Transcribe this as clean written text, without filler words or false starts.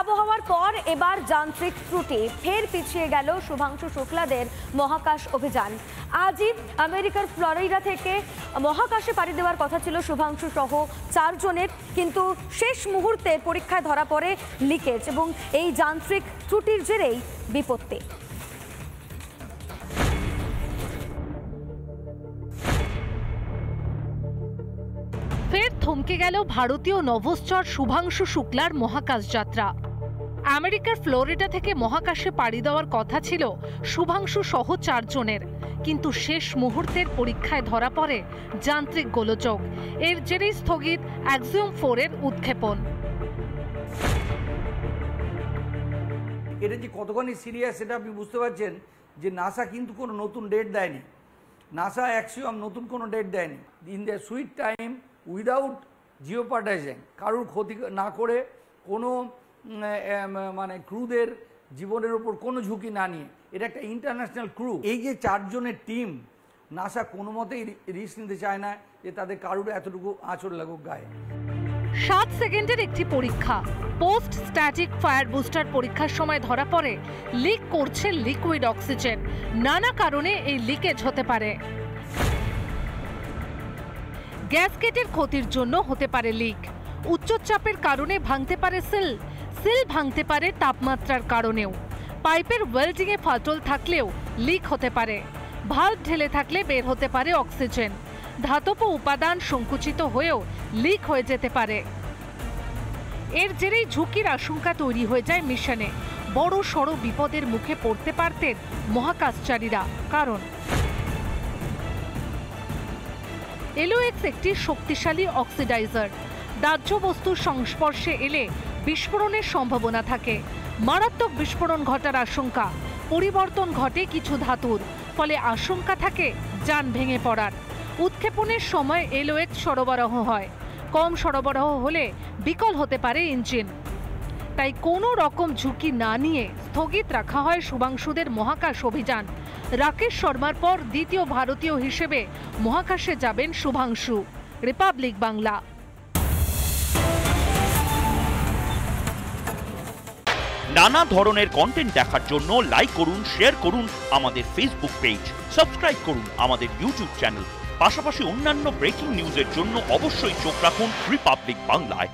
খারাপ হওয়ার পর এবার যান্ত্রিক ত্রুটি, ফের পিছিয়ে গেল শুভাংশু শুক্লাদের মহাকাশ অভিযান। আজই আমেরিকার ফ্লোরিডা থেকে মহাকাশে পাড়ি দেওয়ার কথা ছিল শুভাংশু সহ 4 জনের, কিন্তু শেষ মুহূর্তে পরীক্ষায় ধরা পড়ে লিকেজ এবং এই যান্ত্রিক ত্রুটির জেরেই বিপত্তি। ফের থমকে গেল ভারতীয় নভোশ্চর শুভাংশু শুক্লার মহাকাশ যাত্রা। আমেরিকার ফ্লোরিডা থেকে মহাকাশে পাড়ি দেওয়ার কথা ছিল শুভাংশু সহ 4 জনের, কিন্তু শেষ মুহূর্তের পরীক্ষায় ধরা পড়ে যান্ত্রিক গোলযোগ। এর জেরেই স্থগিত অ্যাক্সিওম 4 এর উৎক্ষেপণ। এটা যে কতখানি সিরিয়াস সেটা আপনি বুঝতে পারছেন যে নাসা কিন্তু কোনো নতুন ডেট দেয়নি। নাসা অ্যাক্সিওম নতুন কোনো ডেট দেয়নি। In the sweet time without jeopardising, কারোর ক্ষতি না করে, কোনো মানে ক্রুদের জীবনের উপর কোনো ঝুঁকি না নিয়ে, এটা একটা ইন্টারন্যাশনাল ক্রু। এই যে 4 জনের টিম, নাসা কোনো মতেই রিস্ক নিতে চায় না যে তাদের কারোর এতটুকু আঁচড় লাগুক গায়ে। 7 সেকেন্ডের একটি পরীক্ষা, পোস্ট স্ট্যাটিক ফায়ার বুস্টার পরীক্ষার সময় ধরা পড়ে লিক করছে লিকুইড অক্সিজেন। নানা কারণে এই লিকেজ হতে পারে। গ্যাসকেটের ক্ষতির জন্য হতে পারে লিক, উচ্চচাপের কারণে ভাঙতে পারে সিল ভাঙতে পারে তাপমাত্রার কারণেও, পাইপের ওয়েল্ডিংয়ে ফাটল থাকলেও লিক হতে পারে, ভালভ ঢেলে থাকলে বের হতে পারে অক্সিজেন, ধাতব উপাদান সংকুচিত হয়েও লিক হয়ে যেতে পারে। এর জেরেই ঝুঁকির আশঙ্কা তৈরি হয়ে যায় মিশনে। বড় সড় বিপদের মুখে পড়তে পারতেন মহাকাশচারীরা, কারণ এলওএক্স একটি শক্তিশালী অক্সিডাইজার। দাহ্য বস্তুর সংস্পর্শে এলে বিস্ফোরণের সম্ভাবনা থাকে, মারাত্মক বিস্ফোরণ ঘটার আশঙ্কা, পরিবর্তন ঘটে কিছু ধাতুর, ফলে আশঙ্কা থাকে যান ভেঙে পড়ার। উৎক্ষেপণের সময় এলওএক্স সরবরাহ হয়, কম সরবরাহ হলে বিকল হতে পারে ইঞ্জিন। তাই কোনো রকম ঝুঁকি না নিয়ে স্থগিত রাখা হয় শুভাংশুদের মহাকাশ অভিযান। রাকেশ শর্মার পর দ্বিতীয় ভারতীয় হিসেবে মহাকাশে যাবেন শুভাংশু। রিপাবলিক বাংলা। নানা ধরনের কন্টেন্ট দেখার জন্য লাইক করুন, শেয়ার করুন আমাদের ফেসবুক পেজ, সাবস্ক্রাইব করুন আমাদের ইউটিউব চ্যানেল। পাশাপাশি অন্যান্য ব্রেকিং নিউজের জন্য অবশ্যই চোখ রাখুন রিপাবলিক বাংলায়।